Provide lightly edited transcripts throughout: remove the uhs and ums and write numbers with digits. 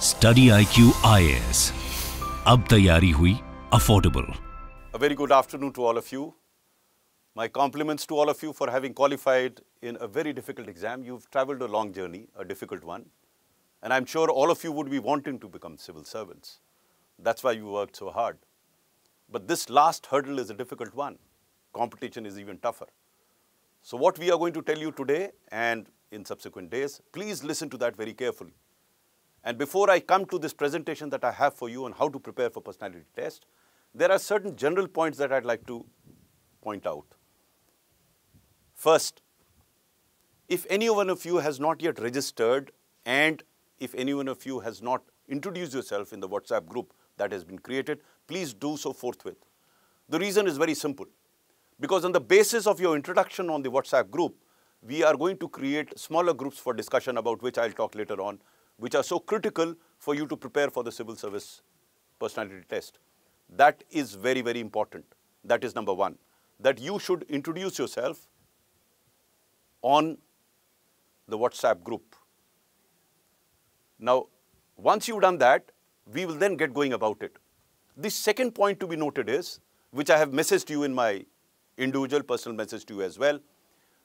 StudyIQ IAS. अब तैयारी हुई affordable. A very good afternoon to all of you. My compliments to all of you for having qualified in a very difficult exam. You've traveled a long journey, a difficult one. And I'm sure all of you would be wanting to become civil servants. That's why you worked so hard. But this last hurdle is a difficult one. Competition is even tougher. So what we are going to tell you today and in subsequent days, please listen to that very carefully. And before I come to this presentation that I have for you on how to prepare for personality test, there are certain general points that I'd like to point out. First, if any one of you has not yet registered and if any one of you has not introduced yourself in the WhatsApp group that has been created, please do so forthwith. The reason is very simple. Because on the basis of your introduction on the WhatsApp group, we are going to create smaller groups for discussion about which I'll talk later on, which are so critical for you to prepare for the civil service personality test. That is very, very important. That is number one, that you should introduce yourself on the WhatsApp group. Now, once you've done that, we will then get going about it. The second point to be noted is, which I have messaged you in my individual personal message to you as well,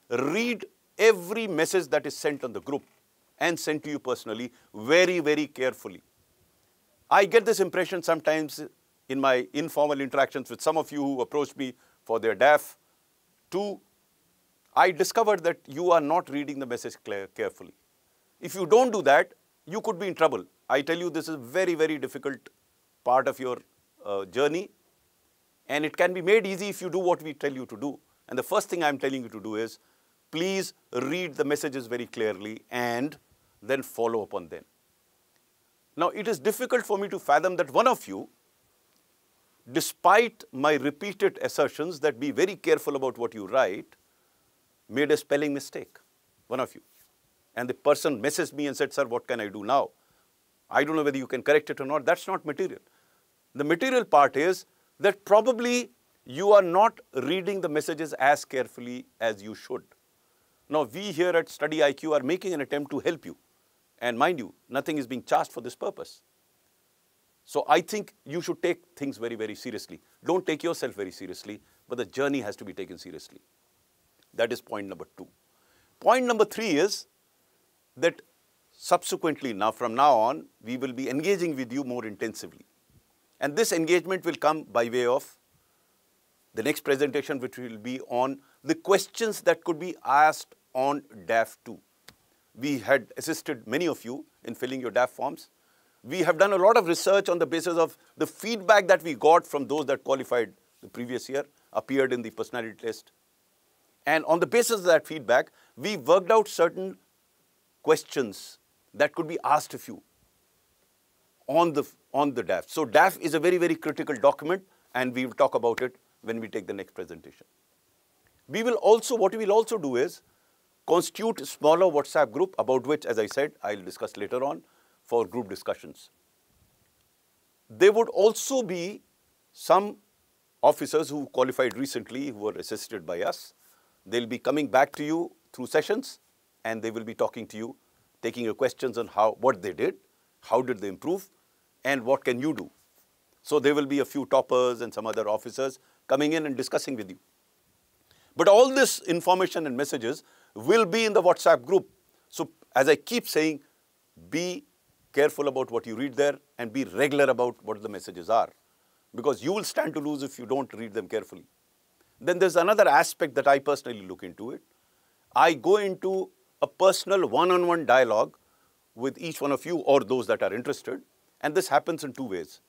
read every message that is sent on the group and sent to you personally very, very carefully. I get this impression sometimes in my informal interactions with some of you who approached me for their DAF. Two, I discovered that you are not reading the message carefully. If you don't do that, you could be in trouble. I tell you, this is a very, very difficult part of your journey. And it can be made easy if you do what we tell you to do. And the first thing I'm telling you to do is, please read the messages very clearly and then follow up on them. Now, it is difficult for me to fathom that one of you, despite my repeated assertions that be very careful about what you write, made a spelling mistake, one of you. And the person messaged me and said, sir, what can I do now? I don't know whether you can correct it or not. That's not material. The material part is that probably you are not reading the messages as carefully as you should. Now, we here at StudyIQ are making an attempt to help you. And mind you, nothing is being charged for this purpose. So I think you should take things very, very seriously. Don't take yourself very seriously, but the journey has to be taken seriously. That is point number two. Point number three is that subsequently, now from now on, we will be engaging with you more intensively. And this engagement will come by way of the next presentation, which will be on the questions that could be asked on DAF 2. We had assisted many of you in filling your DAF forms. We have done a lot of research on the basis of the feedback that we got from those that qualified the previous year, appeared in the personality test. And on the basis of that feedback, we worked out certain questions that could be asked of you on the DAF. So DAF is a very, very critical document, and we will talk about it when we take the next presentation. We will also, what we will also do is constitute a smaller WhatsApp group, about which, as I said, I'll discuss later on for group discussions. There would also be some officers who qualified recently, who were assisted by us. They'll be coming back to you through sessions, and they will be talking to you, taking your questions on what they did, how did they improve, and what can you do. So there will be a few toppers and some other officers coming in and discussing with you. But all this information and messages will be in the WhatsApp group. So as I keep saying, be careful about what you read there and be regular about what the messages are, because you will stand to lose if you don't read them carefully. Then there's another aspect that I personally look into it. I go into a personal one-on-one dialogue with each one of you or those that are interested. And this happens in two ways.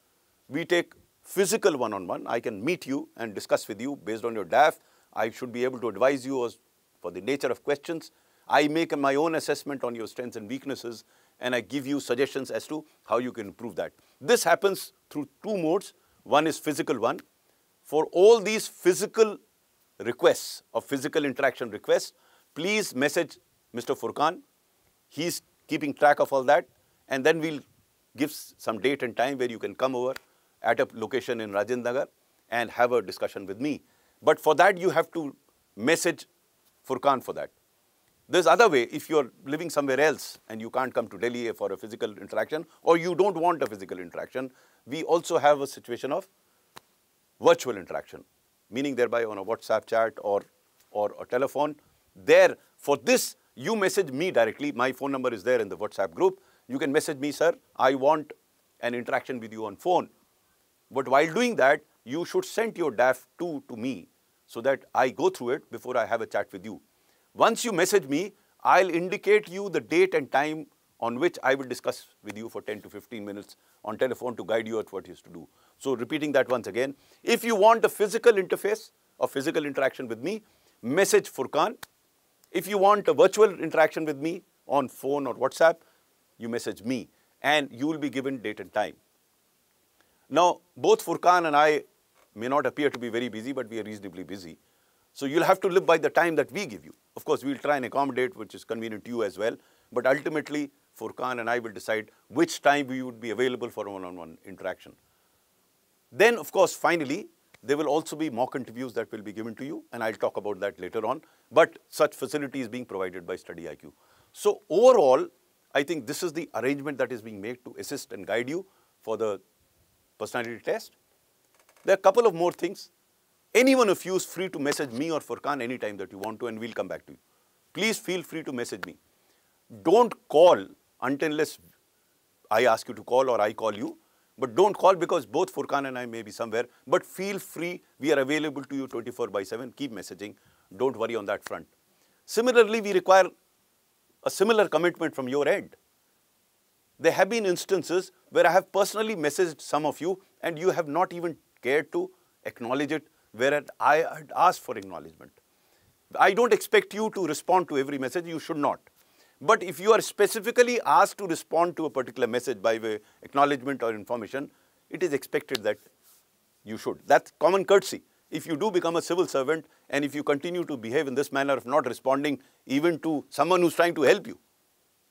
We take physical one-on-one. I can meet you and discuss with you based on your DAF. I should be able to advise you for the nature of questions. I make my own assessment on your strengths and weaknesses, and I give you suggestions as to how you can improve that. This happens through two modes. One is physical one. For all these physical requests or physical interaction requests, please message Mr. Furqan. He's keeping track of all that. And then we'll give some date and time where you can come over at a location in Rajendra Nagar and have a discussion with me. But for that, you have to message Furqan for that. There's other way. If you're living somewhere else and you can't come to Delhi for a physical interaction, or you don't want a physical interaction, we also have a situation of virtual interaction, meaning thereby on a WhatsApp chat or a telephone. There, for this, you message me directly. My phone number is there in the WhatsApp group. You can message me, sir, I want an interaction with you on phone. But while doing that, you should send your DAF 2 to me so that I go through it before I have a chat with you. Once you message me, I'll indicate you the date and time on which I will discuss with you for 10 to 15 minutes on telephone to guide you at what is to do. So repeating that once again, if you want a physical interface or physical interaction with me, message Furqan. If you want a virtual interaction with me on phone or WhatsApp, you message me and you will be given date and time. Now, both Furqan and I may not appear to be very busy, but we are reasonably busy. So you'll have to live by the time that we give you. Of course, we'll try and accommodate which is convenient to you as well. But ultimately, Furqan and I will decide which time we would be available for one-on-one interaction. Then, of course, finally, there will also be mock interviews that will be given to you, and I'll talk about that later on. But such facility is being provided by StudyIQ. So overall, I think this is the arrangement that is being made to assist and guide you for the personality test. There are a couple of more things. Any one of you is free to message me or Furqan anytime that you want to, and we'll come back to you. Please feel free to message me. Don't call unless I ask you to call or I call you. But don't call because both Furqan and I may be somewhere. But feel free. We are available to you 24/7. Keep messaging. Don't worry on that front. Similarly, we require a similar commitment from your end. There have been instances where I have personally messaged some of you and you have not even cared to acknowledge it, whereas I had asked for acknowledgement. I don't expect you to respond to every message. You should not. But if you are specifically asked to respond to a particular message by way of acknowledgement or information, it is expected that you should. That's common courtesy. If you do become a civil servant and if you continue to behave in this manner of not responding even to someone who's trying to help you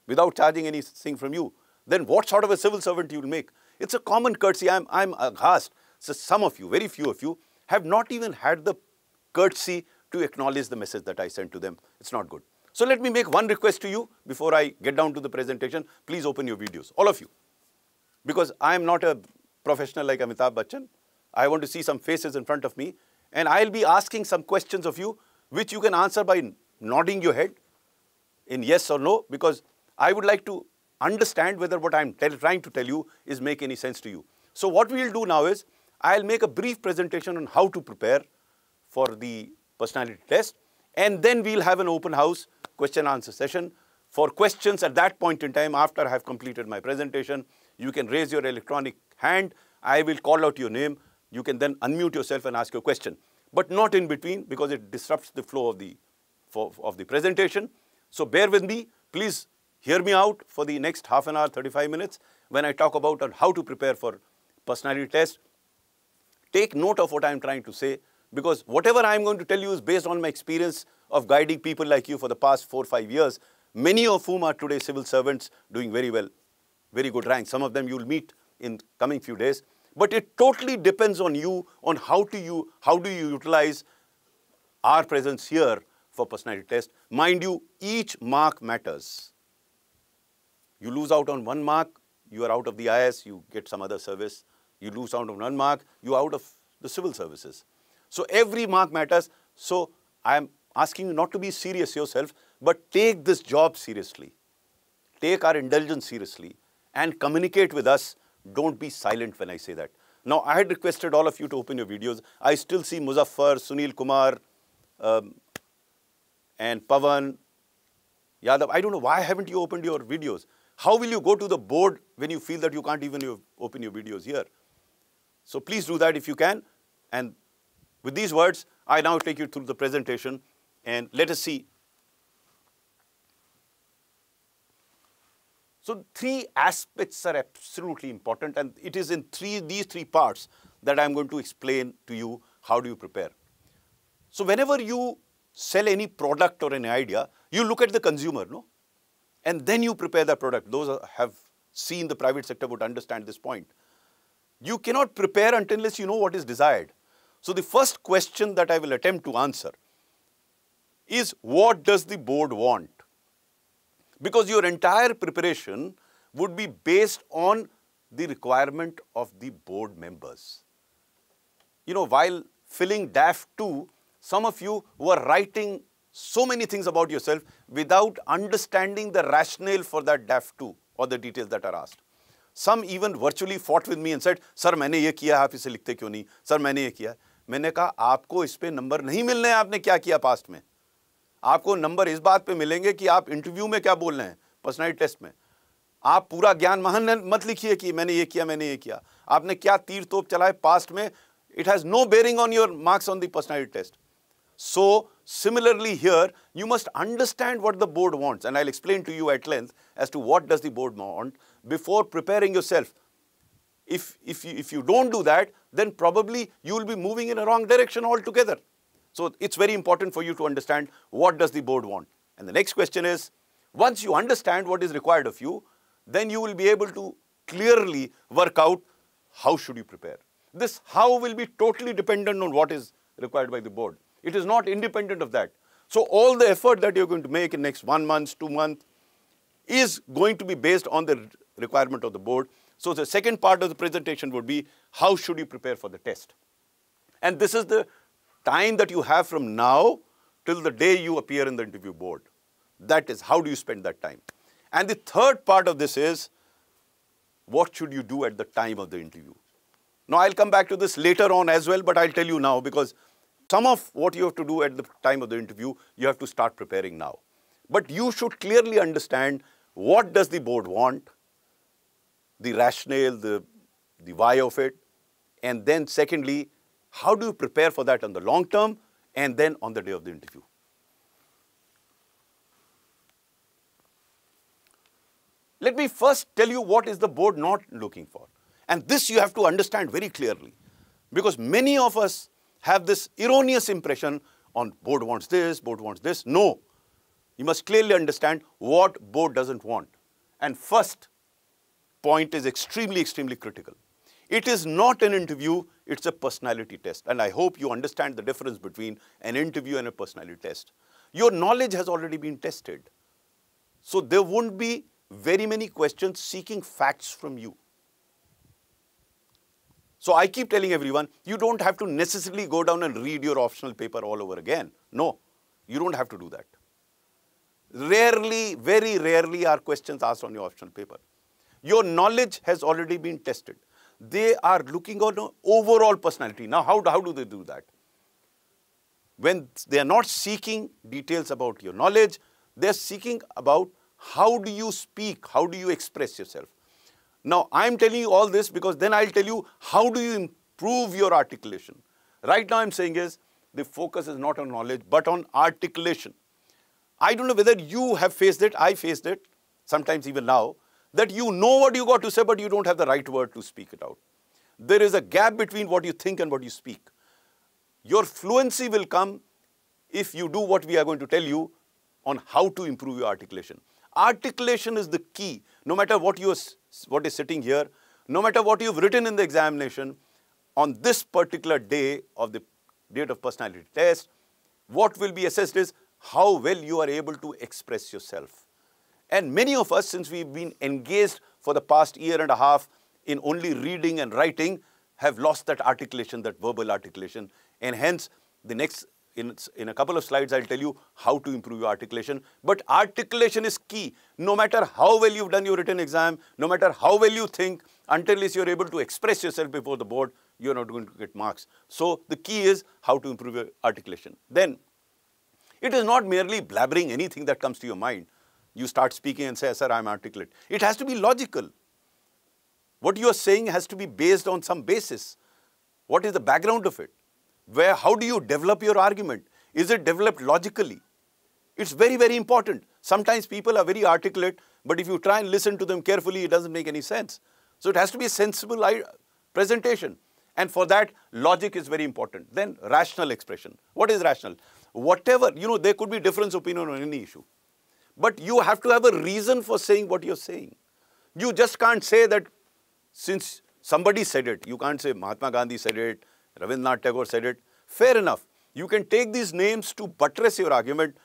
without charging anything from you, then what sort of a civil servant you will make? It's a common courtesy. I'm aghast. So some of you, very few of you, have not even had the courtesy to acknowledge the message that I sent to them. It's not good. So let me make one request to you before I get down to the presentation. Please open your videos, all of you. Because I am not a professional like Amitabh Bachchan. I want to see some faces in front of me. And I'll be asking some questions of you, which you can answer by nodding your head in yes or no, because I would like to understand whether what I'm trying to tell you is make any sense to you. So what we'll do now is, I'll make a brief presentation on how to prepare for the personality test. And then we'll have an open house question answer session. For questions at that point in time, after I have completed my presentation, you can raise your electronic hand. I will call out your name. You can then unmute yourself and ask your question, but not in between because it disrupts the flow of the presentation. So bear with me. Please hear me out for the next half an hour, 35 minutes, when I talk about how to prepare for personality test. Take note of what I'm trying to say, because whatever I'm going to tell you is based on my experience of guiding people like you for the past 4 or 5 years, many of whom are today civil servants doing very well, very good rank. Some of them you'll meet in coming few days. But it totally depends on you, on how do you utilize our presence here for personality test. Mind you, each mark matters. You lose out on 1 mark, you are out of the IAS, you get some other service. You lose out on 1 mark, you are out of the civil services. So every mark matters. So I am asking you not to be serious yourself, but take this job seriously. Take our indulgence seriously and communicate with us. Don't be silent when I say that. Now, I had requested all of you to open your videos. I still see Muzaffar, Sunil Kumar, and Pavan, Yadav. I don't know, why haven't you opened your videos? How will you go to the board when you feel that you can't even open your videos here? So please do that if you can. And with these words, I now take you through the presentation and let us see. So 3 aspects are absolutely important, and it is in these three parts that I'm going to explain to you how do you prepare. So whenever you sell any product or any idea, you look at the consumer, no? And then you prepare the product. Those who have seen the private sector would understand this point. You cannot prepare unless you know what is desired. So the first question that I will attempt to answer is, what does the board want? because your entire preparation would be based on the requirement of the board members. You know, while filling DAF 2, some of you were writing so many things about yourself without understanding the rationale for that DAF 2 or the details that are asked. Some even virtually fought with me and said, "Sir, मैंने ये किया, आप इसे लिखते क्यों नहीं? Sir, मैंने ये किया." मैंने कहा, आपको इस पे नंबर नहीं मिलने हैं आपने क्या किया पास्ट में. आपको नंबर इस बात पे मिलेंगे कि आप इंटरव्यू में क्या बोल रहे हैं, पर्सनालिटी टेस्ट में. आप पूरा ज्ञान महान मत लिखिए कि मैंने ये किया, मैंने ये किया. आपने क्या तीर तोप चलाए पास्ट में, it has no bearing on your marks on the personality test. So, similarly here, you must understand what the board wants, and I'll explain to you at length as to what does the board want before preparing yourself. If you don't do that, then probably you will be moving in a wrong direction altogether. So, it's very important for you to understand what does the board want. And the next question is, once you understand what is required of you, then you will be able to clearly work out how should you prepare. This how will be totally dependent on what is required by the board. It is not independent of that. So all the effort that you're going to make in next 1 month, 2 months is going to be based on the requirement of the board. So the second part of the presentation would be how should you prepare for the test. And this is the time that you have from now till the day you appear in the interview board. That is how do you spend that time. And the third part of this is what should you do at the time of the interview. Now I'll come back to this later on as well, but I'll tell you now because some of what you have to do at the time of the interview, you have to start preparing now. But you should clearly understand what does the board want, the rationale, the why of it, and then secondly, how do you prepare for that on the long term and then on the day of the interview. Let me first tell you what is the board not looking for. And this you have to understand very clearly because many of us have this erroneous impression on board wants this, board wants this. No, you must clearly understand what board doesn't want. And first point is extremely critical. It is not an interview, it's a personality test. And I hope you understand the difference between an interview and a personality test. Your knowledge has already been tested. So there won't be very many questions seeking facts from you. So I keep telling everyone, you don't have to necessarily go down and read your optional paper all over again. No, you don't have to do that. Rarely, very rarely are questions asked on your optional paper. Your knowledge has already been tested. They are looking on an overall personality. Now, how do they do that? When they are not seeking details about your knowledge, they are seeking about how do you speak, how do you express yourself. Now, I am telling you all this because then I'll tell you how do you improve your articulation. Right now I'm saying is the focus is not on knowledge but on articulation. I don't know whether you have faced it, I faced it, sometimes even now, that you know what you got to say but you don't have the right word to speak it out. There is a gap between what you think and what you speak. Your fluency will come if you do what we are going to tell you on how to improve your articulation. Articulation is the key. No matter what is sitting here, no matter what you've written in the examination, on this particular day of the date of personality test, what will be assessed is how well you are able to express yourself. And many of us, since we've been engaged for the past year and a half in only reading and writing, have lost that articulation, that verbal articulation. And hence, the next in a couple of slides, I'll tell you how to improve your articulation. But articulation is key. No matter how well you've done your written exam, no matter how well you think, until you're able to express yourself before the board, you're not going to get marks. So the key is how to improve your articulation. Then, it is not merely blabbering anything that comes to your mind. You start speaking and say, "Sir, I'm articulate." It has to be logical. What you are saying has to be based on some basis. What is the background of it? How do you develop your argument? Is it developed logically? It's very, very important. Sometimes people are very articulate, but if you try and listen to them carefully, it doesn't make any sense. So it has to be a sensible presentation. And for that, logic is very important. Then rational expression. What is rational? Whatever, there could be different opinion on any issue. But you have to have a reason for saying what you're saying. You just can't say that since somebody said it. You can't say Mahatma Gandhi said it, Rabindranath Tagore said it. Fair enough. You can take these names to buttress your argument.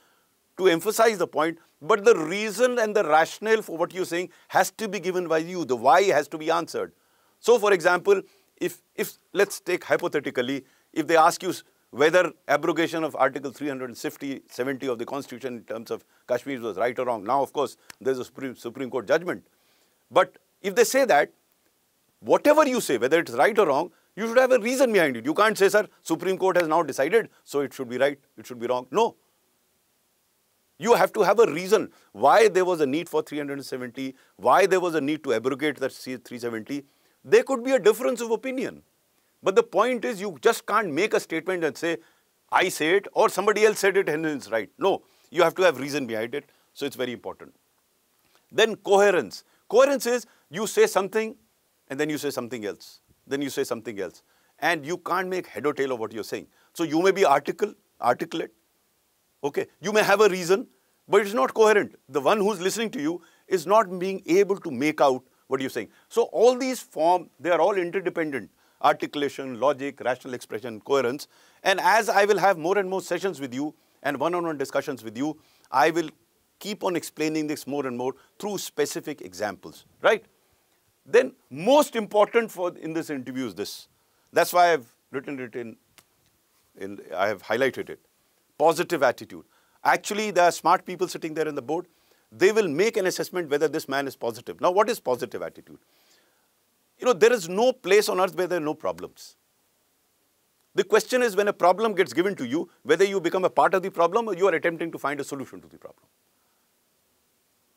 to emphasize the point, but the reason and the rationale for what you're saying has to be given by you. The why has to be answered. So, for example, if let's take hypothetically, if they ask you whether abrogation of Article 370 of the Constitution in terms of Kashmir was right or wrong. Now, of course, there's a Supreme Court judgment. But if they say that, whatever you say, whether it's right or wrong, you should have a reason behind it. You can't say, sir, Supreme Court has now decided, so it should be right, it should be wrong. No. You have to have a reason why there was a need for 370, why there was a need to abrogate that 370. There could be a difference of opinion. But the point is, you just can't make a statement and say, I say it, or somebody else said it and it's right. No, you have to have reason behind it. So it's very important. Then coherence. Coherence is you say something and then you say something else. Then you say something else. And you can't make head or tail of what you're saying. So you may be articulate. Okay, you may have a reason, but it's not coherent. The one who's listening to you is not being able to make out what you're saying. So all these form, they are all interdependent. Articulation, logic, rational expression, coherence. And as I will have more and more sessions with you and one-on-one discussions with you, I will keep on explaining this more and more through specific examples, right? Then most important in this interview is this. That's why I've written it I have highlighted it. Positive attitude. Actually, there are smart people sitting there in the board. They will make an assessment whether this man is positive. Now, what is positive attitude? You know, there is no place on earth where there are no problems. The question is, when a problem gets given to you, whether you become a part of the problem or you are attempting to find a solution to the problem.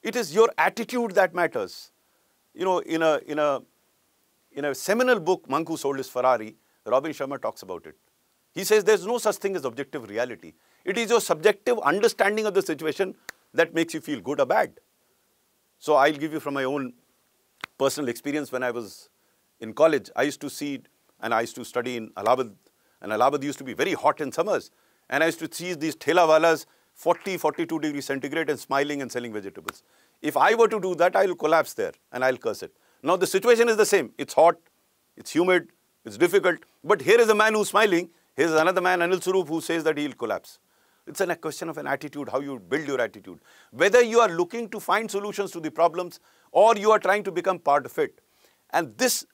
It is your attitude that matters. You know, in a seminal book, Monk Who Sold His Ferrari, Robin Sharma talks about it. He says there's no such thing as objective reality. It is your subjective understanding of the situation that makes you feel good or bad. So I'll give you from my own personal experience. When I was in college, I used to see, and I used to study in Allahabad, and Allahabad used to be very hot in summers. And I used to see these thela-walas, 40, 42 degrees centigrade and smiling and selling vegetables. If I were to do that, I'll collapse there and I'll curse it. Now the situation is the same. It's hot, it's humid, it's difficult. But here is a man who's smiling. Here's another man, Anil Surup, who says that he'll collapse. It's a question of an attitude, how you build your attitude. Whether you are looking to find solutions to the problems or you are trying to become part of it. And this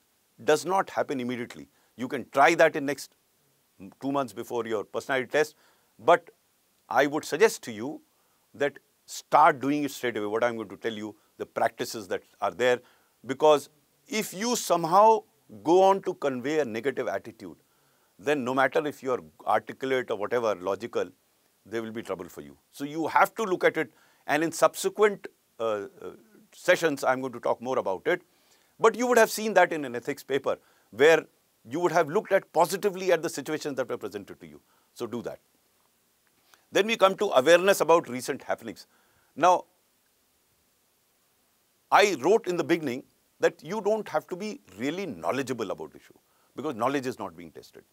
does not happen immediately. You can try that in next 2 months before your personality test. But I would suggest to you that start doing it straight away. What I'm going to tell you, the practices that are there. Because if you somehow go on to convey a negative attitude, then no matter if you are articulate or whatever, logical, there will be trouble for you. So you have to look at it, and in subsequent sessions, I'm going to talk more about it. But you would have seen that in an ethics paper, where you would have looked at positively at the situations that were presented to you. So do that. Then we come to awareness about recent happenings. Now, I wrote in the beginning that you don't have to be really knowledgeable about the issue, because knowledge is not being tested.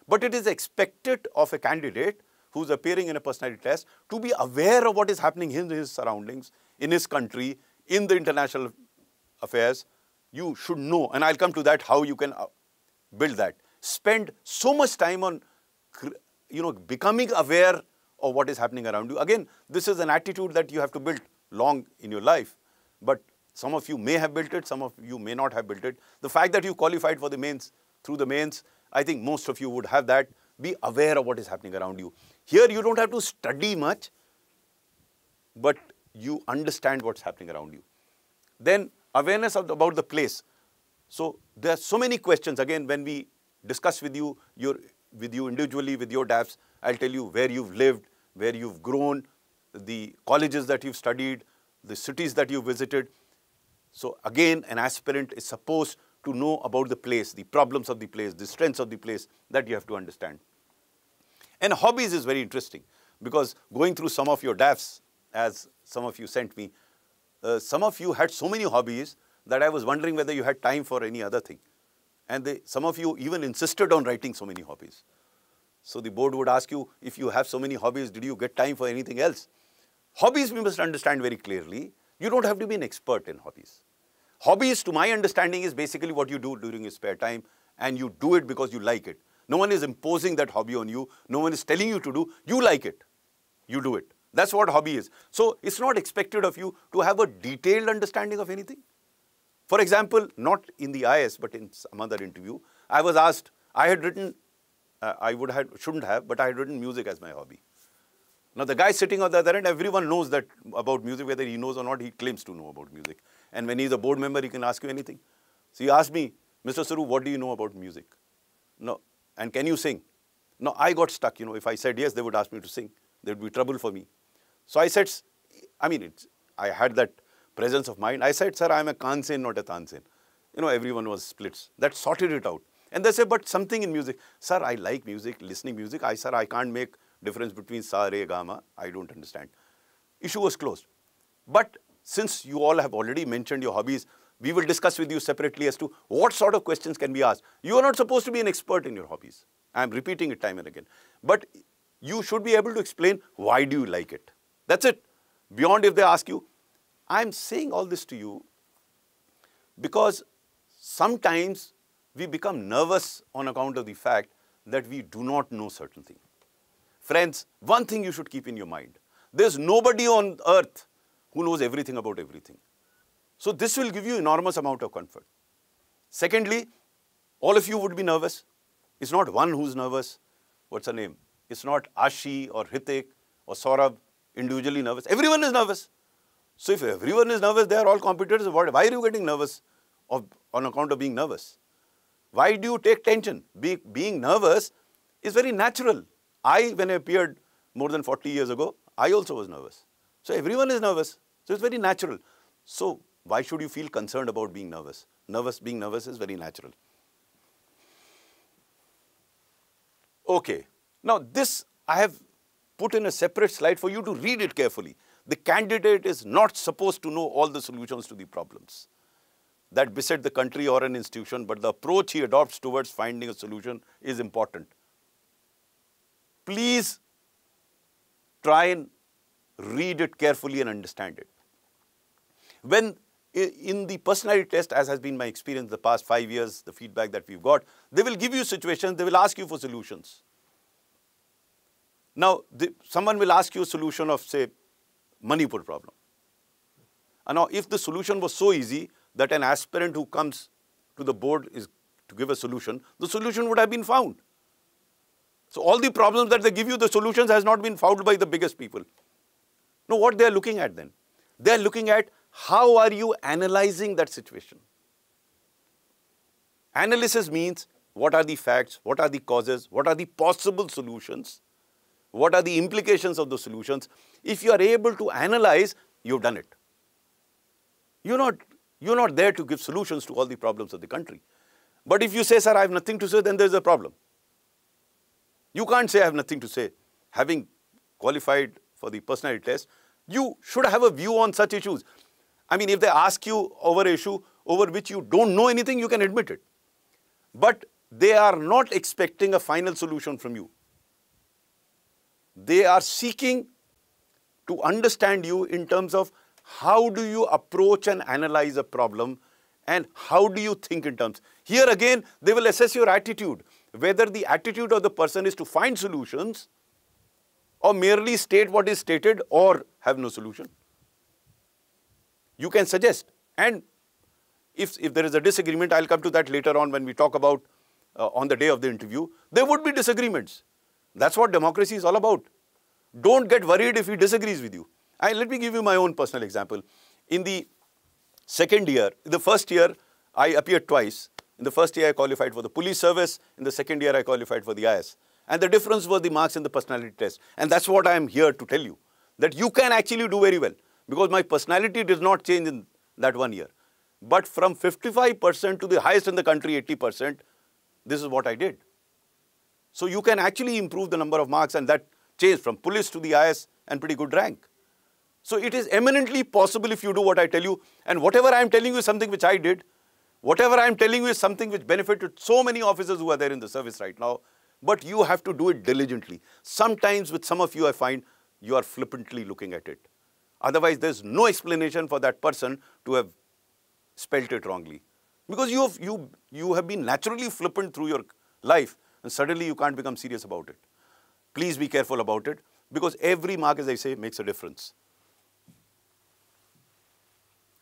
But it is expected of a candidate who's appearing in a personality test to be aware of what is happening in his surroundings, in his country, in the international affairs. You should know, and I'll come to that, how you can build that. Spend so much time on, becoming aware of what is happening around you. Again, this is an attitude that you have to build long in your life. But some of you may have built it, some of you may not have built it. The fact that you qualified for the mains, through the mains, I think most of you would have that. Be aware of what is happening around you. Here, you don't have to study much, but you understand what's happening around you. Then, awareness about the place. So, there are so many questions. Again, when we discuss with you individually, with your DAFs, I'll tell you where you've lived, where you've grown, the colleges that you've studied, the cities that you've visited. So, again, an aspirant is supposed to know about the place, the problems of the place, the strengths of the place that you have to understand. And hobbies is very interesting, because going through some of your DAFs, as some of you sent me, some of you had so many hobbies that I was wondering whether you had time for any other thing. And some of you even insisted on writing so many hobbies. So the board would ask you, if you have so many hobbies, did you get time for anything else? Hobbies, we must understand very clearly. You don't have to be an expert in hobbies. Hobbies, to my understanding, is basically what you do during your spare time, and you do it because you like it. No one is imposing that hobby on you. No one is telling you to do. You like it. You do it. That's what hobby is. So it's not expected of you to have a detailed understanding of anything. For example, not in the IAS, but in some other interview, I was asked, I had written, shouldn't have, but I had written music as my hobby. Now the guy sitting on the other end, everyone knows that about music, whether he knows or not, he claims to know about music. And when he's a board member, he can ask you anything. So he asked me, Mr. Saru, what do you know about music? No. And can you sing? No, I got stuck. If I said yes, they would ask me to sing. There would be trouble for me. So I said, I had that presence of mind. I said, sir, I'm a Kansen, not a Tansen. Everyone was splits. That sorted it out. And they said, but something in music. Sir, I like music, listening music. Sir, I can't make difference between sa, re, ga, ma. I don't understand. Issue was closed. But since you all have already mentioned your hobbies, we will discuss with you separately as to what sort of questions can be asked. You are not supposed to be an expert in your hobbies. I am repeating it time and again. But you should be able to explain why do you like it. That's it. Beyond if they ask you, I'm saying all this to you because sometimes we become nervous on account of the fact that we do not know certain things. Friends, one thing you should keep in your mind. There's nobody on earth who knows everything about everything. So this will give you enormous amount of comfort. Secondly, all of you would be nervous. It's not one who's nervous. What's her name? It's not Ashi or Hritik or Saurabh individually nervous. Everyone is nervous. So if everyone is nervous, they are all competitors. Why are you getting nervous on account of being nervous? Why do you take tension? Being nervous is very natural. When I appeared more than 40 years ago, I also was nervous. So everyone is nervous. So it's very natural. So why should you feel concerned about being nervous? Being nervous is very natural. Okay. Now this I have put in a separate slide for you to read it carefully. The candidate is not supposed to know all the solutions to the problems that beset the country or an institution, but the approach he adopts towards finding a solution is important. Please try and read it carefully and understand it. When in the personality test, as has been my experience the past 5 years, the feedback that we've got, they will give you situations, they will ask you for solutions. Now, someone will ask you a solution of, say, Manipur problem. And now, if the solution was so easy that an aspirant who comes to the board is to give a solution, the solution would have been found. So all the problems that they give you, the solutions has not been found by the biggest people. No, what they are looking at then? They are looking at how are you analyzing that situation. Analysis means what are the facts, what are the causes, what are the possible solutions, what are the implications of the solutions. If you are able to analyze, you've done it. You're not there to give solutions to all the problems of the country. But if you say, sir, I have nothing to say, then there's a problem. You can't say I have nothing to say. Having qualified for the personality test, you should have a view on such issues. If they ask you over an issue over which you don't know anything, you can admit it. But they are not expecting a final solution from you. They are seeking to understand you in terms of how do you approach and analyze a problem and how do you think in terms. Here again, they will assess your attitude, whether the attitude of the person is to find solutions or merely state what is stated or have no solution. You can suggest, and if there is a disagreement, I'll come to that later on when we talk about on the day of the interview, there would be disagreements. That's what democracy is all about. Don't get worried if he disagrees with you. Let me give you my own personal example. In the first year, I appeared twice. In the first year, I qualified for the police service. In the second year, I qualified for the IAS. And the difference was the marks in the personality test. And that's what I am here to tell you, that you can actually do very well. Because my personality did not change in that 1 year. But from 55% to the highest in the country, 80%, this is what I did. So you can actually improve the number of marks, and that changed from police to the IAS and pretty good rank. So it is eminently possible if you do what I tell you. And whatever I am telling you is something which I did. Whatever I am telling you is something which benefited so many officers who are there in the service right now. But you have to do it diligently. Sometimes with some of you, I find you are flippantly looking at it. Otherwise, there's no explanation for that person to have spelt it wrongly. Because you have been naturally flippant through your life, and suddenly you can't become serious about it. Please be careful about it. because every mark, as I say, makes a difference.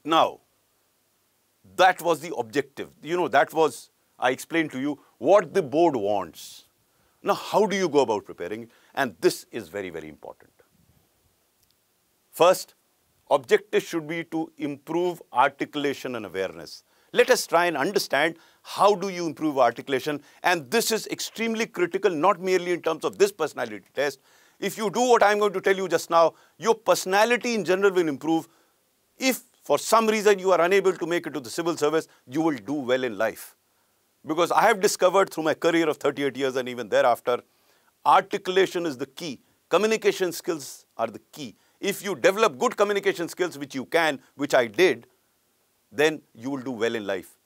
Now, that was the objective. You know, that was, I explained to you what the board wants. Now, how do you go about preparing? And this is very, very important. First, objective should be to improve articulation and awareness. Let us try and understand how do you improve articulation, and this is extremely critical, not merely in terms of this personality test. If you do what I'm going to tell you just now, your personality in general will improve. If for some reason you are unable to make it to the civil service, you will do well in life. Because I have discovered through my career of 38 years and even thereafter, articulation is the key. Communication skills are the key. If you develop good communication skills, which you can, which I did, then you will do well in life.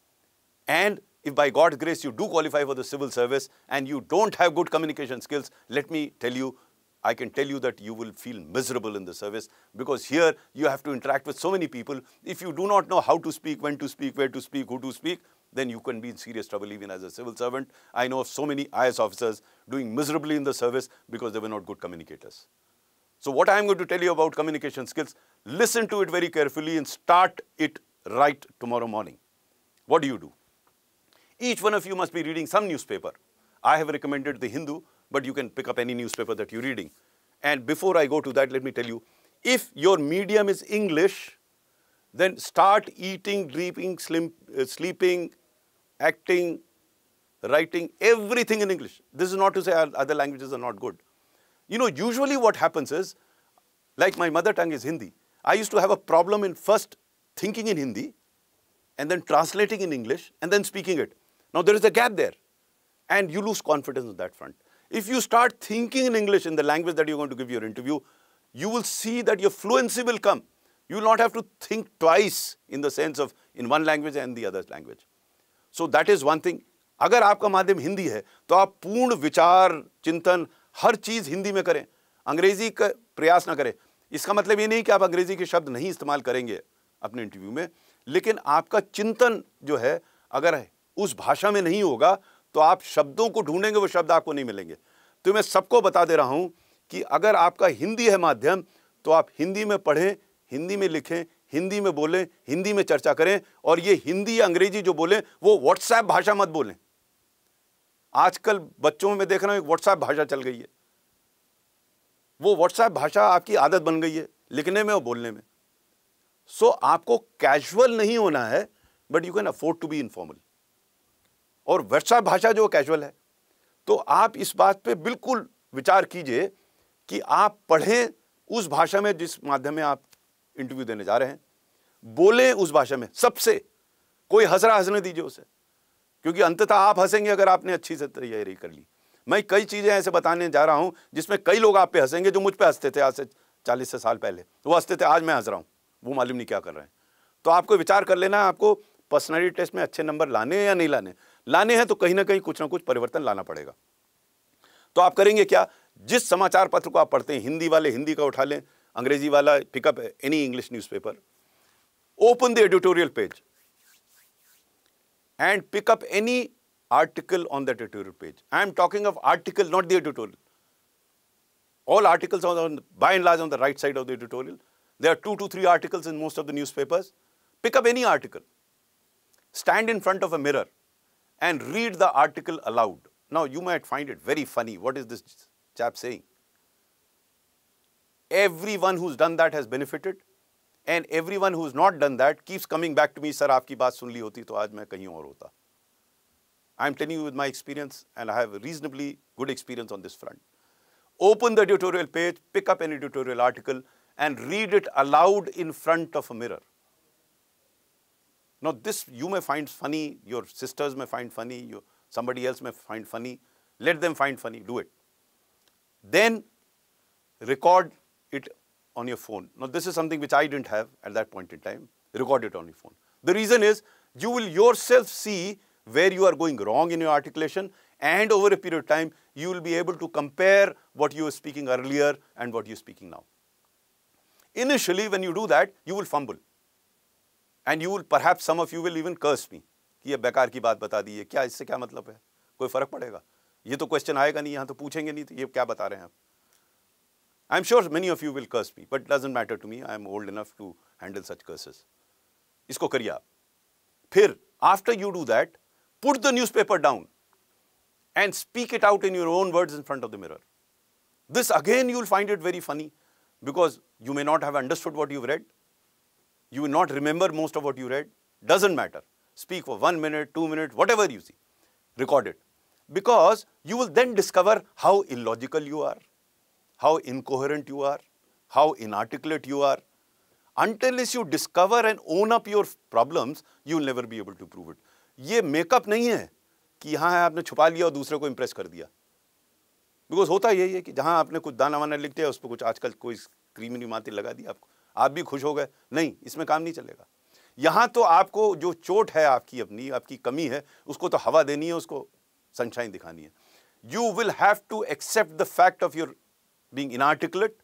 And if by God's grace you do qualify for the civil service and you don't have good communication skills, let me tell you, I can tell you that you will feel miserable in the service, because here you have to interact with so many people. If you do not know how to speak, when to speak, where to speak, who to speak, then you can be in serious trouble even as a civil servant. I know of so many IAS officers doing miserably in the service because they were not good communicators. So what I am going to tell you about communication skills, listen to it very carefully and start it right tomorrow morning. What do you do? Each one of you must be reading some newspaper. I have recommended the Hindu, but you can pick up any newspaper that you're reading. And before I go to that, let me tell you, if your medium is English, then start eating, drinking, sleeping, acting, writing, everything in English. This is not to say other languages are not good. You know, usually what happens is, like my mother tongue is Hindi, I used to have a problem in first thinking in Hindi and then translating in English and then speaking it. Now there is a gap there and you lose confidence on that front. If you start thinking in English in the language that you're going to give your interview, you will see that your fluency will come. You will not have to think twice in the sense of in one language and the other language. So that is one thing. अगर आपका माध्यम हिंदी है तो आप पूर्ण विचार चिंतन हर चीज हिंदी में करें, अंग्रेजी का प्रयास ना करें. इसका मतलब ये नहीं कि आप अंग्रेजी के शब्द नहीं इस्तेमाल करेंगे अपने इंटरव्यू में, लेकिन आपका चिंतन जो है अगर उस भाषा में नहीं होगा तो आप शब्दों को ढूंढेंगे, वो शब्द आपको नहीं मिलेंगे. तो मैं सबको बता दे रहा हूं कि अगर आपका हिंदी है माध्यम तो आप हिंदी में पढ़ें, हिंदी में लिखें, हिंदी में बोलें, हिंदी में चर्चा करें, और ये हिंदी या अंग्रेजी जो बोलें वो व्हाट्सएप भाषा मत बोलें. आजकल बच्चों में देख रहा हूं एक व्हाट्सएप भाषा चल गई है. वो व्हाट्सएप भाषा आपकी आदत बन गई है लिखने में और बोलने में. सो आपको कैजुअल नहीं होना है, but you can afford to be informal. और व्हाट्सएप भाषा जो कैजुअल है, तो आप इस बात पे बिल्कुल विचार कीजिए कि आप पढ़ें उस भाषा में जिस माध्यम में आप इंटरव्यू देने जा रहे हैं, बोलें उस भाषा में. सबसे कोई हंसने दीजिए उसे, क्योंकि अंततः आप हंसेंगे अगर आपने अच्छी से तैयारी कर ली. मैं कई चीजें ऐसे बताने जा रहा हूं जिसमें कई लोग आप पे हंसेंगे जो मुझ पे हंसते थे आज से 40 से साल पहले. वो हंसते थे, आज मैं हंस रहा हूं, वो मालूम नहीं क्या कर रहे हैं. तो आपको विचार कर लेना है आपको पर्सनालिटी टेस्ट में अच्छे नंबर लाने हैं या नहीं लाने. लाने हैं तो कहीं ना कहीं कुछ ना कुछ परिवर्तन लाना पड़ेगा. तो आप करेंगे क्या, जिस समाचार पत्र को आप पढ़ते हैं, हिंदी वाले हिंदी का उठा लें, अंग्रेजी वाला pick up any English newspaper, open the editorial page and pick up any article on that editorial page. I am talking of article, not the editorial. All articles are by and large on the right side of the editorial. There are 2 to 3 articles in most of the newspapers. Pick up any article. Stand in front of a mirror and read the article aloud. Now you might find it very funny. What is this chap saying? Everyone who's done that has benefited. And everyone who's not done that keeps coming back to me, sir, आपकी बात सुन ली होती तो आज मैं कहीं और होता. I'm telling you with my experience, and I have a reasonably good experience on this front. Open the editorial page, pick up an editorial article, and read it aloud in front of a mirror. Now this you may find funny, your sisters may find funny, somebody else may find funny. Let them find funny, do it. Then record it on your phone. Now this is something which I didn't have at that point in time. Record it on your phone. The reason is you will yourself see where you are going wrong in your articulation, and over a period of time you will be able to compare what you were speaking earlier and what you're speaking now. Initially when you do that, you will fumble. And you will, perhaps some of you will even curse me कि ये बेकार की बात बता दी है, क्या इससे क्या मतलब है, कोई फर्क पड़ेगा, ये तो क्वेश्चन आएगा नहीं, यहाँ तो पूछेंगे नहीं, तो ये क्या बता रहे हैं आप. I'm sure many of you will curse me, but it doesn't matter to me. I'm old enough to handle such curses. इसको करिए आप. फिर, after you do that, put the newspaper down and speak it out in your own words in front of the mirror. This again, you will find it very funny because you may not have understood what you've read. You will not remember most of what you read. Doesn't matter. Speak for 1 minute, 2 minutes, whatever you see. Record it. Because you will then discover how illogical you are, how incoherent you are, how inarticulate you are. Until you discover and own up your problems, you will never be able to prove it. ये makeup नहीं है कि यहाँ है आपने छुपा लिया और दूसरे को इम्प्रेस कर दिया. बिकॉज होता यही है कि जहाँ आपने कुछ दाना वाना लिख दिया उस पर कुछ आजकल कोई क्रीमी माती लगा दी आपको, आप भी खुश हो गए. नहीं, इसमें काम नहीं चलेगा. यहाँ तो आपको जो चोट है आपकी अपनी, आपकी कमी है, उसको तो हवा देनी है, उसको सनशाइन दिखानी है. You will have to accept the fact of your being inarticulate.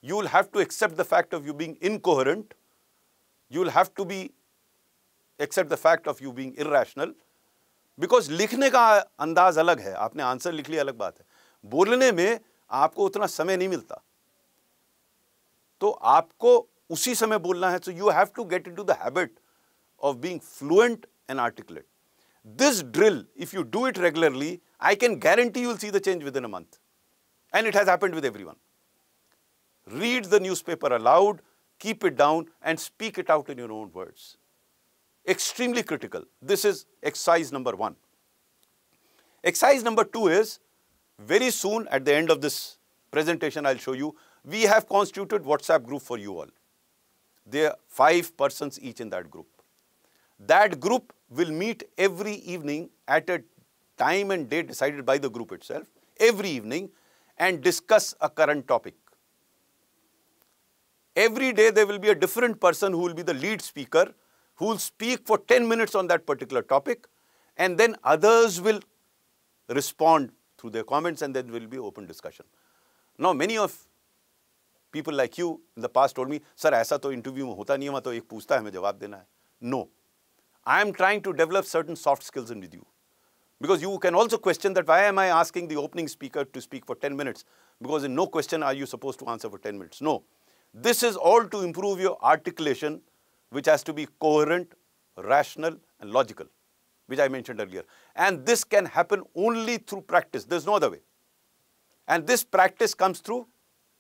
You will have to accept the fact of you being incoherent. You will have to accept the fact of you being irrational. Because लिखने का अंदाज अलग है, आपने answer लिख लिया अलग बात है. बोलने में आपको उतना समय नहीं मिलता, तो आपको उसी समय बोलना है. So you have to get into the habit of being fluent and articulate. This drill, if you do it regularly, I can guarantee you will see the change within a month. And it has happened with everyone. Read the newspaper aloud, keep it down, and speak it out in your own words. Extremely critical. This is exercise number 1. Exercise number 2 is, very soon at the end of this presentation I'll show you, we have constituted WhatsApp group for you all. There are 5 persons each in that group. That group will meet every evening at a time and date decided by the group itself, every evening, and discuss a current topic. Every day there will be a different person who will be the lead speaker, who will speak for 10 minutes on that particular topic, and then others will respond through their comments, and then there will be open discussion. Now, many of people like you in the past told me, sir, ऐसा तो interview में होता नहीं है, मैं तो एक पूछता है, हमें जवाब देना है. No. I am trying to develop certain soft skills in with you. Because you can also question that why am I asking the opening speaker to speak for 10 minutes? Because in no question are you supposed to answer for 10 minutes. No. This is all to improve your articulation, which has to be coherent, rational, and logical, which I mentioned earlier. And this can happen only through practice. There's no other way. And this practice comes through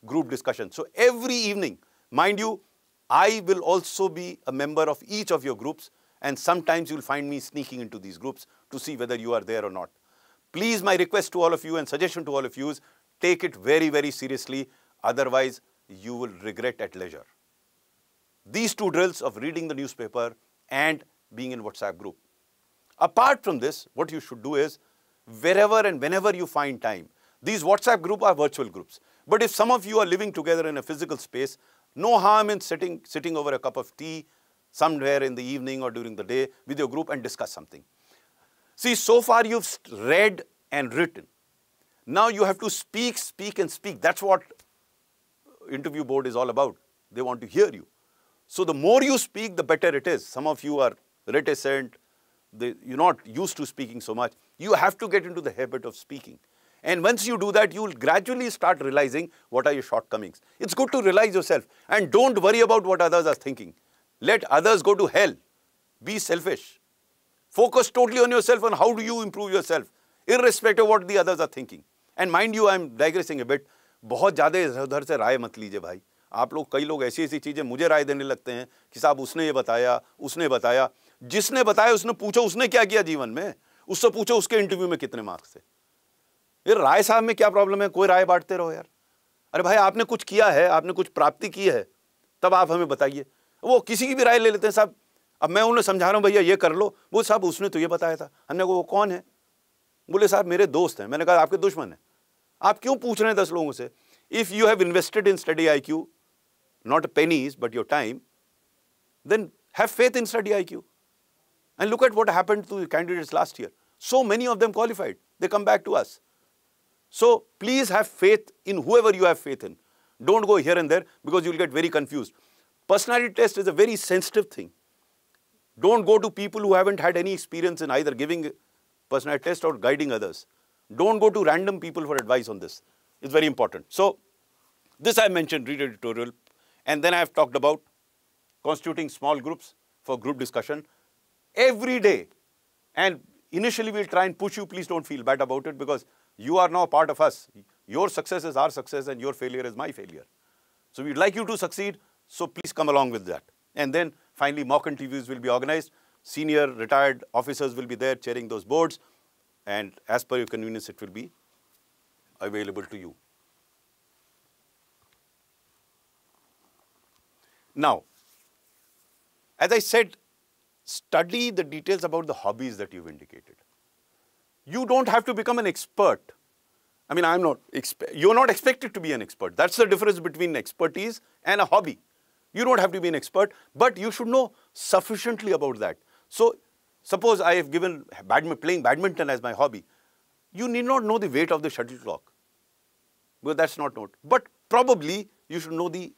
group discussion. So every evening, mind you, I will also be a member of each of your groups, and sometimes you'll find me sneaking into these groups to see whether you are there or not. Please, my request to all of you and suggestion to all of you is take it very, very seriously. Otherwise, you will regret at leisure. These 2 drills of reading the newspaper and being in WhatsApp group. Apart from this, what you should do is, wherever and whenever you find time, these WhatsApp groups are virtual groups. But if some of you are living together in a physical space, no harm in sitting over a cup of tea somewhere in the evening or during the day with your group and discuss something. See, so far you've read and written. Now you have to speak, speak, and speak. That's what interview board is all about. They want to hear you. So the more you speak, the better it is. Some of you are reticent. You're not used to speaking so much. You have to get into the habit of speaking. And once you do that, you will gradually start realizing what are your shortcomings. It's good to realize yourself. And don't worry about what others are thinking. Let others go to hell. Be selfish. Focus totally on yourself and how do you improve yourself, irrespective of what the others are thinking. And mind you, I'm digressing a bit. बहुत ज़्यादा इधर से राय मत लीजिए भाई. आप लोग, कई लोग ऐसी चीज़ें मुझे राय देने लगते हैं कि साहब उसने ये बताया, उसने बताया. जिसने बताया उसने पूछो उसने क्या किया जीवन में, उससे पूछो उसके इंटरव्यू में कितने मार्क्स थे. ये राय साहब में क्या प्रॉब्लम है, कोई राय बांटते रहो यार. अरे भाई आपने कुछ किया है, आपने कुछ प्राप्ति की है, तब आप हमें बताइए. वो किसी की भी राय ले लेते हैं साहब. अब मैं उन्हें समझा रहा हूँ भैया ये कर लो, वो साहब उसने तो ये बताया था. हमने कहा वो कौन है? बोले साहब मेरे दोस्त हैं. मैंने कहा आपके दुश्मन हैं. आप क्यों पूछ रहे हैं 10 लोगों से? If you have invested in StudyIQ, not pennies but your time, then have faith in StudyIQ. And look at what happened to the candidates last year. So many of them qualified. They come back to us. So please have faith in whoever you have faith in. Don't go here and there because you'll get very confused. Personality test is a very sensitive thing. Don't go to people who haven't had any experience in either giving personality test or guiding others. Don't go to random people for advice on this. It's very important. So This I mentioned, read editorial. And then I have talked about constituting small groups for group discussion every day. And initially we'll try and push you. Please don't feel bad about it, because you are now part of us. Your success is our success and your failure is my failure. So we'd like you to succeed. So please come along with that. And then finally mock interviews will be organized. Senior retired officers will be there chairing those boards. And as per your convenience, it will be available to you. Now, as I said, study the details about the hobbies that you've indicated. You don't have to become an expert. I mean, you're not expected to be an expert. That's the difference between expertise and a hobby. You don't have to be an expert, but you should know sufficiently about that. So, suppose I have given playing badminton as my hobby. You need not know the weight of the shuttlecock, because that's not known. But probably you should know the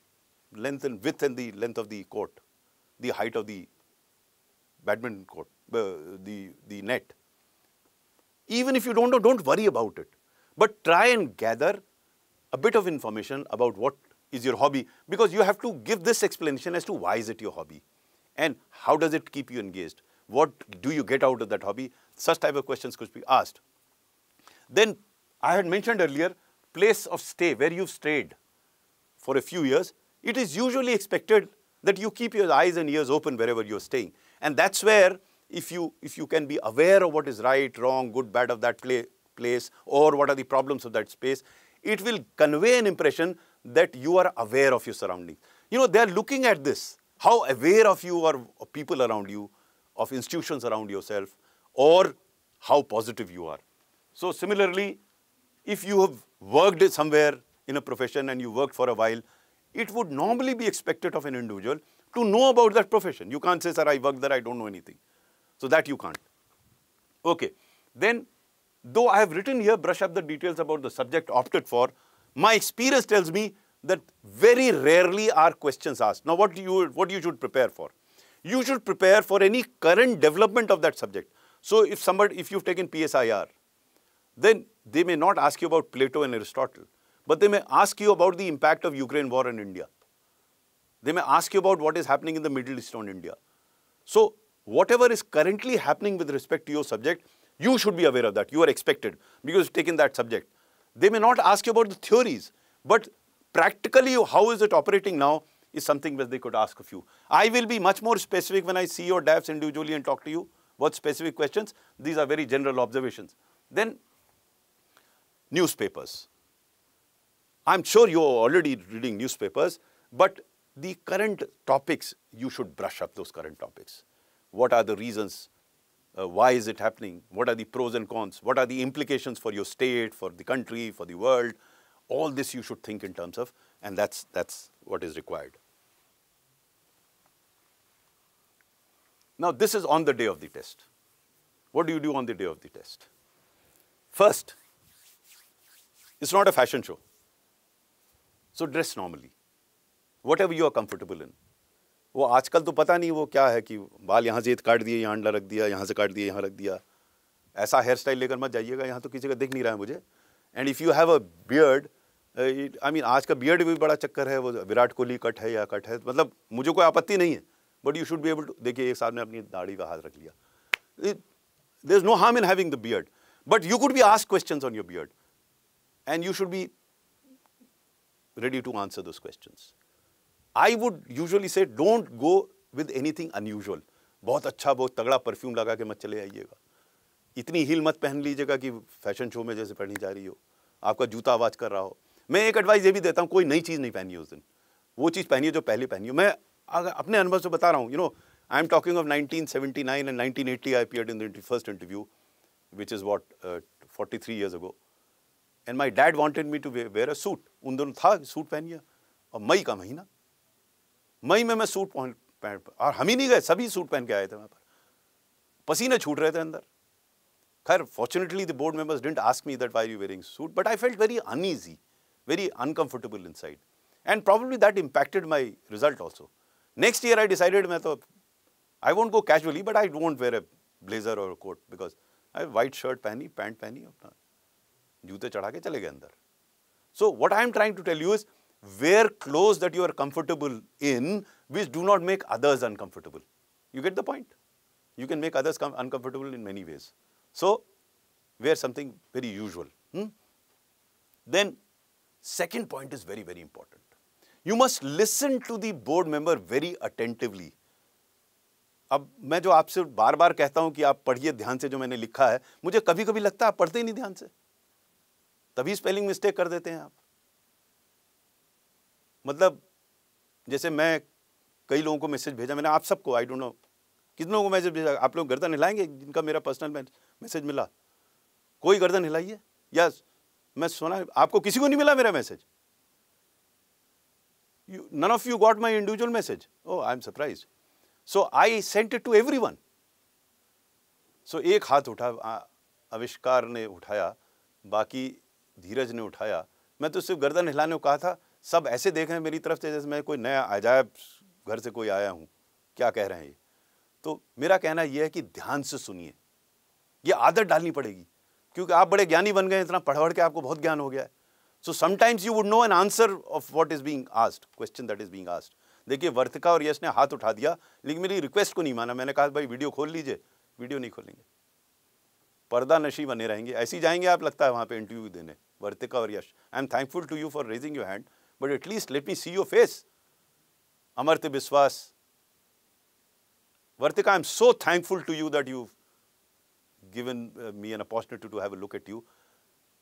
length and width and the length of the court, the height of the badminton court, the net. Even if you don't know, don't worry about it. But try and gather a bit of information about what is your hobby, because you have to give this explanation as to why is it your hobby and how does it keep you engaged. What do you get out of that hobby? Such type of questions could be asked. Then I had mentioned earlier, place of stay, where you've stayed for a few years. It is usually expected that you keep your eyes and ears open wherever you're staying. And that's where, if you can be aware of what is right, wrong, good, bad of that place, or what are the problems of that space, it will convey an impression that you are aware of your surroundings. You know, they're looking at this, how aware of you are of people around you, of institutions around yourself, or how positive you are. So similarly, if you have worked somewhere in a profession and you worked for a while, it would normally be expected of an individual to know about that profession. You can't say, sir, I work there, I don't know anything. So that you can't. Okay. Then, though I have written here, brush up the details about the subject opted for, my experience tells me that very rarely are questions asked. Now, what you should prepare for? You should prepare for any current development of that subject. So, if you've taken PSIR, then they may not ask you about Plato and Aristotle, but they may ask you about the impact of Ukraine war on India. They may ask you about what is happening in the Middle East on India. So, whatever is currently happening with respect to your subject, you should be aware of that. You are expected because you've taken that subject. They may not ask you about the theories, but practically how is it operating now is something that they could ask of you. I will be much more specific when I see your DAFs individually and talk to you about specific questions. These are very general observations. Then, newspapers. I'm sure you're already reading newspapers, but the current topics, you should brush up those current topics. What are the reasons? Why is it happening? What are the pros and cons? What are the implications for your state, for the country, for the world? All this you should think in terms of, and that's what is required. Now, this is on the day of the test. What do you do on the day of the test? First, it's not a fashion show. So dress normally, whatever you are comfortable in. वो आजकल तो पता नहीं वो क्या है कि बाल यहाँ से काट दिए, यहाँ अंडा रख दिया, यहाँ से काट दिया, यहाँ रख दिया. ऐसा हेयर स्टाइल लेकर मत जाइएगा, यहाँ तो किसी का दिख नहीं रहा है मुझे. And if you have a beard, I mean आज का बियर्ड भी बड़ा चक्कर है, वो विराट कोहली कट है या कट है, मतलब मुझे कोई आपत्ति नहीं है, but you should be able to. देखिए एक साहब ने अपनी दाढ़ी का हाथ रख लिया. There is no harm in having the beard, but you could be asked questions on your beard and you should be ready to answer those questions. I would usually say don't go with anything unusual. बहुत अच्छा, बहुत तगड़ा perfume लगा के मत चले आइएगा. इतनी हील मत पहन लीजिएगा कि फैशन शो में जैसे पहनी जा रही हो, आपका जूता आवाज़ कर रहा हो. मैं एक एडवाइस ये भी देता हूँ, कोई नई चीज़ नहीं पहनी है उस दिन. वो चीज़ पहनिए जो पहले पहनी हो. मैं अपने अनुभव से बता रहा हूँ. I am talking of 1979 and 1980 I appeared in the first interview, which is what, 43 years ago. And my dad wanted me to wear a suit. उन दोनों था सूट पहनिए. और मई का महीना, मई में मैं सूट पहन, और हम ही नहीं गए, सभी सूट पहन के आए थे वहाँ पर. पसीने छूट रहे थे अंदर. खैर, fortunately the board members didn't ask me that why are you wearing suit, but I felt very uneasy, very uncomfortable inside. And probably that impacted my result also. Next year I decided I won't go casually, but I won't wear a blazer or a coat because I have white shirt पहनी, pant पहनी, अपना जूते चढ़ा के चले गए अंदर. So what I am trying to tell you is, wear clothes that you are comfortable in, which do not make others uncomfortable. You get the point? You can make others uncomfortable in many ways. So, wear something very usual. Then, second point is very, very important. You must listen to the board member very attentively. अब मैं जो आपसे बार बार कहता हूं कि आप पढ़िए ध्यान से जो मैंने लिखा है, मुझे कभी कभी लगता है आप पढ़ते ही नहीं ध्यान से, तभी स्पेलिंग मिस्टेक कर देते हैं आप. मतलब जैसे मैं कई लोगों को मैसेज भेजा, मैंने आप सबको, आई डोंट नो कितने लोगों को मैसेज भेजा, आप लोग गर्दन हिलाएंगे जिनका मेरा पर्सनल मैसेज मिला? कोई गर्दन हिलाइए. या मैं सुना आपको किसी को नहीं मिला मेरा message? None of you got my individual message. Oh, I am surprised. So I sent it to everyone. So एक हाथ उठा, आविष्कार ने उठाया, बाकी धीरज ने उठाया. मैं तो सिर्फ गर्दन हिलाने को कहा था. सब ऐसे देख रहे हैं मेरी तरफ से जैसे मैं कोई नया अजायब घर से कोई आया हूँ. क्या कह रहे हैं ये? तो मेरा कहना यह है कि ध्यान से सुनिए. ये आदत डालनी पड़ेगी, क्योंकि आप बड़े ज्ञानी बन गए, इतना पढ़ के आपको बहुत ज्ञान हो गया है. So sometimes you would know an answer of what is being asked, question that is being asked. देखिए वर्तिका और यश ने हाथ उठा दिया, लेकिन मेरी रिक्वेस्ट को नहीं माना. मैंने कहा भाई वीडियो खोल लीजिए, वीडियो नहीं खोलेंगे, पर्दा नशी बने रहेंगे. ऐसे ही जाएंगे आप, लगता है वहाँ पे इंटरव्यू देने. वर्तिका और Yash, I am thankful to you for raising your hand, but at least let me see your face. Amartya Biswas, Vartika, I am so thankful to you that you given me an opportunity to have a look at you.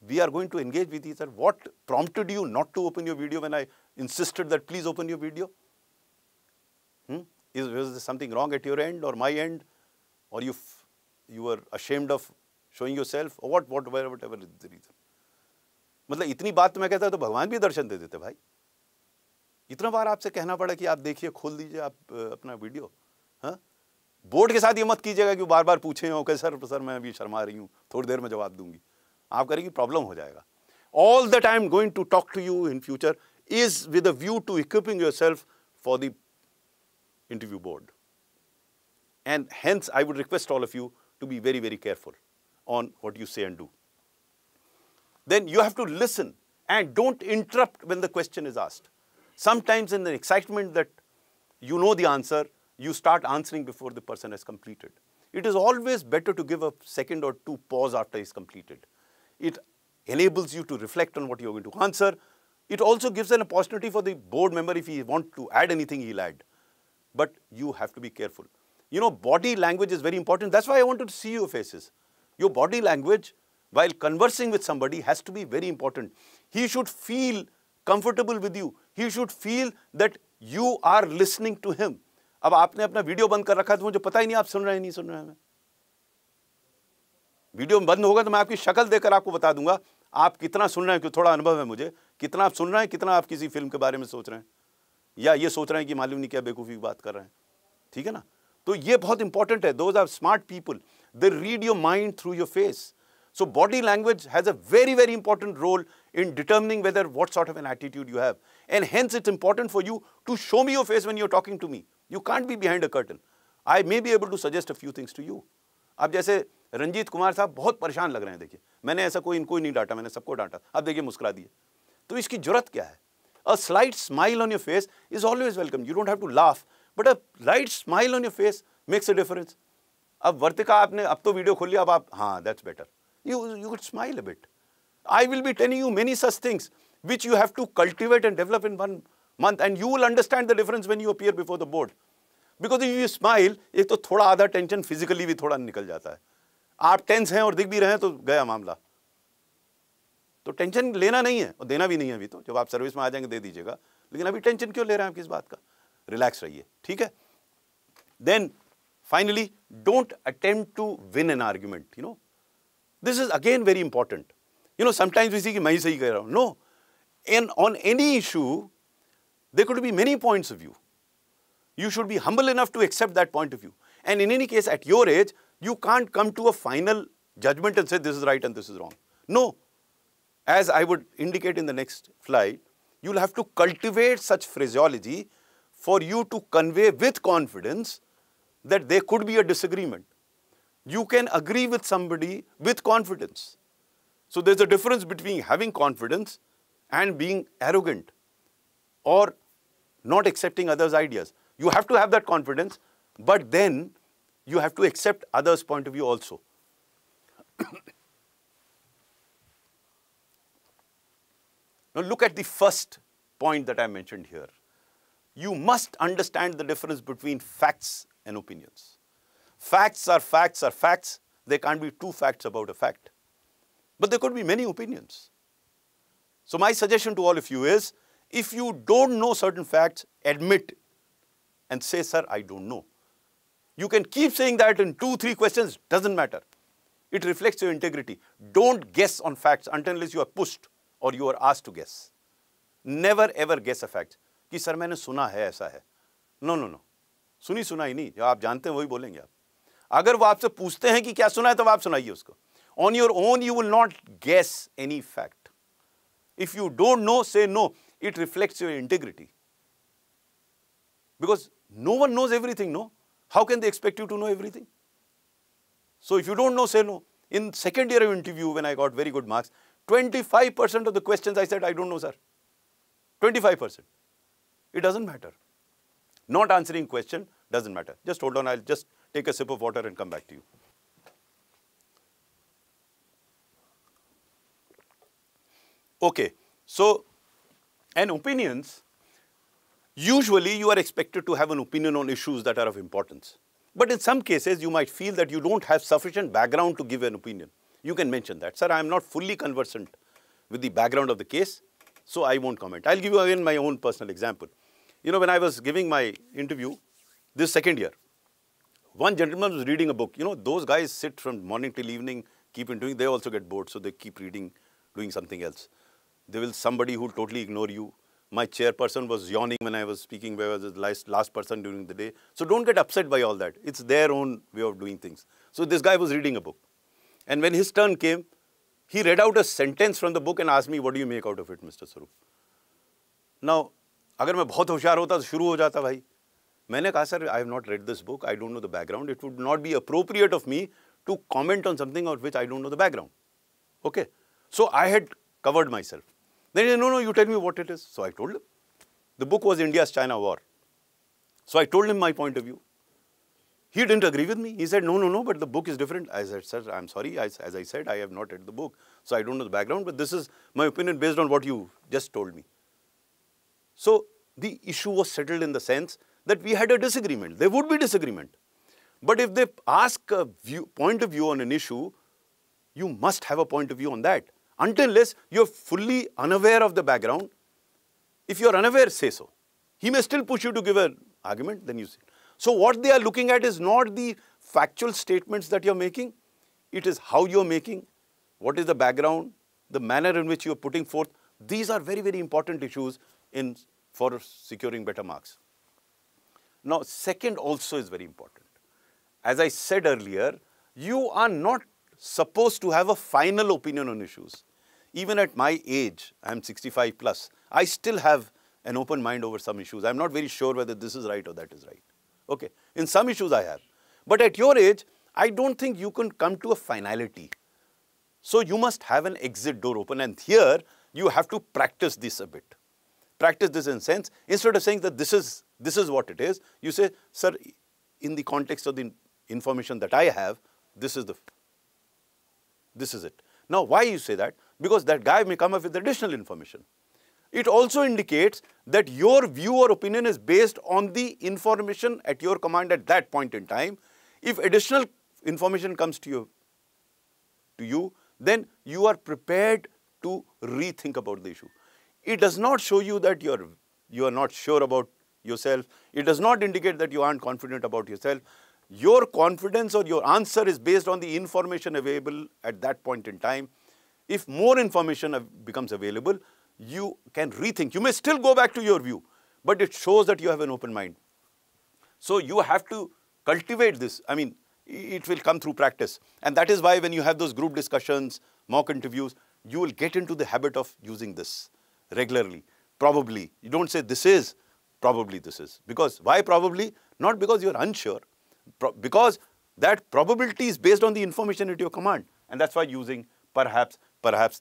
We are going to engage with each other. What prompted you not to open your video when I insisted that please open your video? Was there something wrong at your end or my end? Or you were ashamed of showing yourself? Or whatever is the reason. मतलब इतनी बात तो मैं कहता तो भगवान भी दर्शन दे देते भाई. इतना बार आपसे कहना पड़ा कि आप देखिए, खोल दीजिए आप अपना वीडियो. हाँ, बोर्ड के साथ ये मत कीजिएगा कि बार बार पूछें हो कि सर मैं अभी शर्मा रही हूँ, थोड़ी देर में जवाब दूंगी. आप करेंगे प्रॉब्लम हो जाएगा. All that I am going to talk to you in future is with a view to equipping yourself for the interview board. And hence I would request all of you to be very, very careful on what you say and do. Then you have to listen and don't interrupt when the question is asked. Sometimes in the excitement that you know the answer, you start answering before the person has completed. It is always better to give a second or two pause after he's completed. It enables you to reflect on what you're going to answer. It also gives an opportunity for the board member, if he wants to add anything, he'll add. But you have to be careful. You know, body language is very important. That's why I wanted to see your faces. Your body language, while conversing with somebody, has to be very important. He should feel comfortable with you. He should feel that you are listening to him. अब आपने अपना video बंद कर रखा है तो मुझे पता ही नहीं आप सुन रहे हैं नहीं सुन रहे हैं. वीडियो बंद होगा तो मैं आपकी शक्ल देखकर आपको बता दूंगा आप कितना सुन रहे हैं, क्योंकि थोड़ा अनुभव है मुझे, कितना आप सुन रहे हैं, कितना आप किसी फिल्म के बारे में सोच रहे हैं, या ये सोच रहे हैं कि मालूम नहीं क्या बेवकूफ़ी की बात कर रहे हैं. ठीक है ना? तो ये बहुत इंपॉर्टेंट है. Those are smart people, they read your mind through your face. So body language has a very, very important role in determining whether what sort of an attitude you have. And hence it's important for you to show me your face when you're talking to me. You can't be behind a curtain. I may be able to suggest a few things to you. अब जैसे रंजीत कुमार साहब बहुत परेशान लग रहे हैं. देखिए, मैंने ऐसा इनको ही नहीं डांटा, मैंने सबको डांटा. अब देखिए मुस्कुरा दिए. तो इसकी जरूरत क्या है? A slight smile on your face is always welcome. You don't have to laugh, but a light smile on your face makes a difference. अब वर्तिका आपने अब तो वीडियो खोल लिया, अब आप हाँ, that's better. You could smile a bit. I will be telling you many such things which you have to cultivate and develop in 1 month, and you will understand the difference when you appear before the board. Because if you smile, एक तो थोड़ा आधा tension physically भी थोड़ा निकल जाता है. आप टेंस हैं और दिख भी रहे हैं तो गया मामला. तो टेंशन लेना नहीं है और देना भी नहीं है. अभी तो जब आप सर्विस में आ जाएंगे दे दीजिएगा, लेकिन अभी टेंशन क्यों ले रहे हैं आप किस बात का? रिलैक्स रहिए. ठीक है? Then finally, don't attempt to win an argument. You know, this is again very important. You know, sometimes we see कि मैं ही सही कह रहा हूँ. No, and on any issue, there could be many points of view. You should be humble enough to accept that point of view. And in any case, at your age, you can't come to a final judgment and say this is right and this is wrong. No. As I would indicate in the next slide, you'll have to cultivate such phraseology for you to convey with confidence that there could be a disagreement. You can agree with somebody with confidence. So there's a difference between having confidence and being arrogant. or not accepting others' ideas. You have to have that confidence, but then you have to accept others' point of view also. Now look at the first point that I mentioned here. You must understand the difference between facts and opinions. Facts are facts are facts. There can't be two facts about a fact. But there could be many opinions. So my suggestion to all of you is, if you don't know certain facts, admit and say, sir, I don't know. You can keep saying that in 2-3 questions, doesn't matter. It reflects your integrity. Don't guess on facts until you are pushed or you are asked to guess. Never ever guess a fact. कि sir मैंने सुना है ऐसा है. No, no, no. सुनी सुना ही नहीं. जो आप जानते हैं वही बोलेंगे आप. अगर वो आपसे पूछते हैं कि क्या सुना है तब आप सुनाइए उसको. On your own you will not guess any fact. If you don't know, say no. It reflects your integrity. Because no one knows everything, no? How can they expect you to know everything? So if you don't know, say no. In second year of interview, when I got very good marks, 25% of the questions I said, I don't know, sir. 25%. It doesn't matter. Not answering question doesn't matter. Just hold on, I'll just take a sip of water and come back to you. Okay, so, and opinions, usually you are expected to have an opinion on issues that are of importance. But in some cases, you might feel that you don't have sufficient background to give an opinion. You can mention that. Sir, I am not fully conversant with the background of the case, so I won't comment. I'll give you again my own personal example. You know, when I was giving my interview, this second year, one gentleman was reading a book. You know, those guys sit from morning till evening, keep on doing, they also get bored, so they keep reading, doing something else. There will somebody who will totally ignore you. My chairperson was yawning when I was speaking, where I was the last person during the day. So don't get upset by all that. It's their own way of doing things. So this guy was reading a book. And when his turn came, he read out a sentence from the book and asked me, what do you make out of it, Mr. Sarup? Now, अगर मैं बहुत होशियार होता तो शुरू हो जाता भाई. मैंने कहा, sir, I have not read this book. I don't know the background. It would not be appropriate of me to comment on something of which I don't know the background. Okay. So I had covered myself. Then he said, no, you tell me what it is. So I told him. The book was India's China War. So I told him my point of view. He didn't agree with me. He said, no, but the book is different. I said, sir, I'm sorry. As I said, I have not read the book. So I don't know the background, but this is my opinion based on what you just told me. So the issue was settled in the sense that we had a disagreement. There would be disagreement. But if they ask a point of view on an issue, you must have a point of view on that. Unless you're fully unaware of the background. If you're unaware, say so. He may still push you to give an argument, then you say. So what they are looking at is not the factual statements that you're making. It is how you're making, what is the background, the manner in which you're putting forth. These are very, very important issues for securing better marks. Now, second also is very important. As I said earlier, you are not supposed to have a final opinion on issues. Even at my age, I'm 65 plus, I still have an open mind over some issues. I'm not very sure whether this is right or that is right. Okay, in some issues I have. But at your age, I don't think you can come to a finality. So you must have an exit door open, and here you have to practice this a bit. Practice this in sense, instead of saying that this is what it is, you say, sir, in the context of the information that I have, this is it. Now, why you say that? Because that guy may come up with additional information. It also indicates that your view or opinion is based on the information at your command at that point in time. If additional information comes to you, then you are prepared to rethink about the issue. It does not show you that you are not sure about yourself. It does not indicate that you aren't confident about yourself. Your confidence or your answer is based on the information available at that point in time. If more information becomes available, you can rethink. You may still go back to your view, but it shows that you have an open mind. So you have to cultivate this. I mean, it will come through practice. And that is why when you have those group discussions, mock interviews, you will get into the habit of using this regularly. Probably. You don't say this is, probably this is. Because, why probably? Not because you're unsure. Because that probability is based on the information at your command. And that's why using perhaps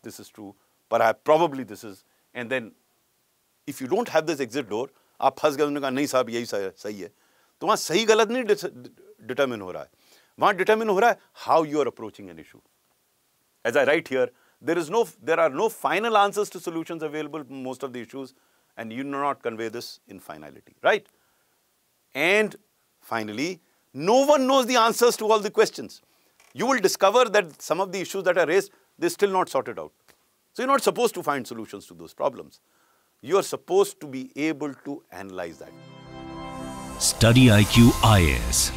this is true, perhaps, probably this is, and then If you don't have this exit door, आप फंस गए, उन्होंने कहा नहीं साहब यही सही है, तो वहाँ सही गलत नहीं डिटरमिन हो रहा है, वहाँ डिटरमिन हो रहा है how you are approaching an issue. As I write here, there are no final answers to solutions available for most of the issues, and you do not convey this in finality, right? And finally, no one knows the answers to all the questions. You will discover that some of the issues that are raised, they're still not sorted out. So you're not supposed to find solutions to those problems. You are supposed to be able to analyze that. StudyIQ IAS.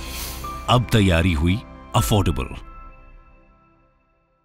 अब तैयारी हुई affordable.